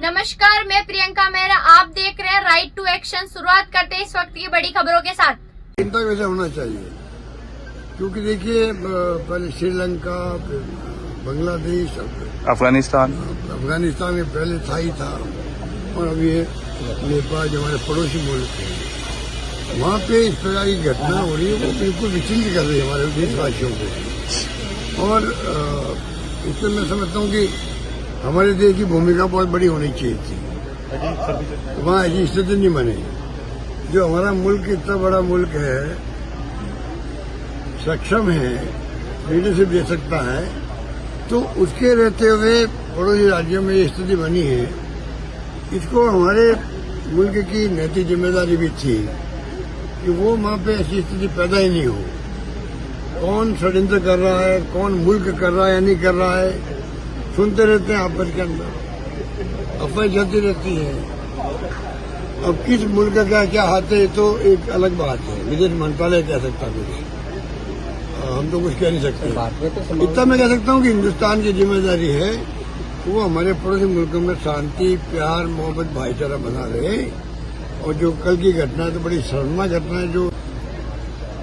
नमस्कार, मैं प्रियंका मेहरा। आप देख रहे हैं राइट टू एक्शन। शुरुआत करते हैं इस वक्त की बड़ी खबरों के साथ। चिंता वैसे होना चाहिए, क्योंकि देखिए पहले श्रीलंका, फिर बांग्लादेश, अफगानिस्तान में पहले था ही था, और अब ये नेपाल जो हमारे पड़ोसी मुल्क है, वहाँ पे इस प्रकार की घटना हो रही है, वो बिल्कुल विचलित कर रही है हमारे देशवासियों को। और इससे मैं समझता हूँ कि हमारे देश की भूमिका बहुत बड़ी होनी चाहिए थी। वहाँ ऐसी स्थिति नहीं बनी। जो हमारा मुल्क इतना बड़ा मुल्क है, सक्षम है, लीडरशिप दे सकता है, तो उसके रहते हुए पड़ोसी राज्यों में ये स्थिति बनी है। इसको हमारे मुल्क की नैतिक जिम्मेदारी भी थी कि वो वहाँ पे ऐसी स्थिति पैदा ही नहीं हो। कौन षड्यंत्र कर रहा है, कौन मुल्क कर रहा है या नहीं कर रहा है, सुनते रहते हैं आपस के अंदर, अफवाह चलती रहती है। अब किस मुल्क का क्या हाथ है, तो एक अलग बात है, विदेश मंत्रालय कह सकता कुछ, हम तो कुछ कह नहीं सकते। इतना मैं कह सकता हूँ कि हिंदुस्तान की जिम्मेदारी है वो हमारे पड़ोसी मुल्कों में शांति, प्यार, मोहब्बत, भाईचारा बना रहे। और जो कल की घटना है तो बड़ी शर्मनाक घटना है,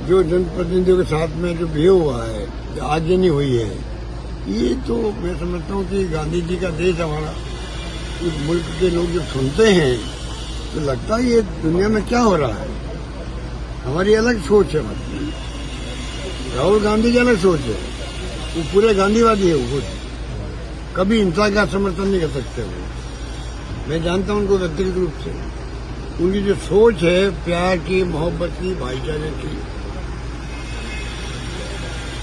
जो जनप्रतिनिधियों के साथ में जो बिहेव हुआ है, जो आगजनी हुई है, ये तो मैं समझता हूँ कि गांधी जी का देश हमारा, उस मुल्क के लोग जब सुनते हैं तो लगता है ये दुनिया में क्या हो रहा है। हमारी अलग सोच है, मतलब राहुल गांधी की अलग सोच है, वो पूरे गांधीवादी है। वो कभी हिंसा का समर्थन नहीं कर सकते। वो मैं जानता हूं उनको व्यक्तिगत रूप से, उनकी जो सोच है प्यार की, मोहब्बत की, भाईचारे की।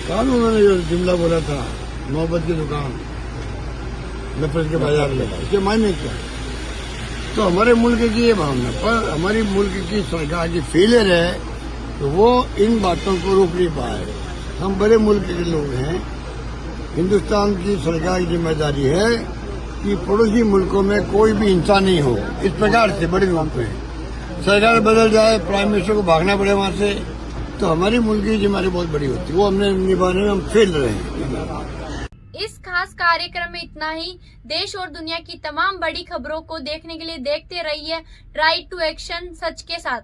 कल उन्होंने जो जुमला बोला था, मोहब्बत की दुकान नफरत के बाजार में, इसके मायने क्या? तो हमारे मुल्क की ये भावना, पर हमारी मुल्क की सरकार की फेलियर है तो वो इन बातों को रोक नहीं पाए। हम बड़े मुल्क के लोग हैं, हिंदुस्तान की सरकार की जिम्मेदारी है कि पड़ोसी मुल्कों में कोई भी हिंसा नहीं हो। इस प्रकार से बड़े मुल्क में सरकार बदल जाए, प्राइम मिनिस्टर को भागना पड़े वहां से, तो हमारी मुल्क की जिम्मेदारी बहुत बड़ी होती है, वो हमने निभाने में हम फेल रहे हैं। इस खास कार्यक्रम में इतना ही। देश और दुनिया की तमाम बड़ी खबरों को देखने के लिए देखते रहिए राइट टू एक्शन सच के साथ।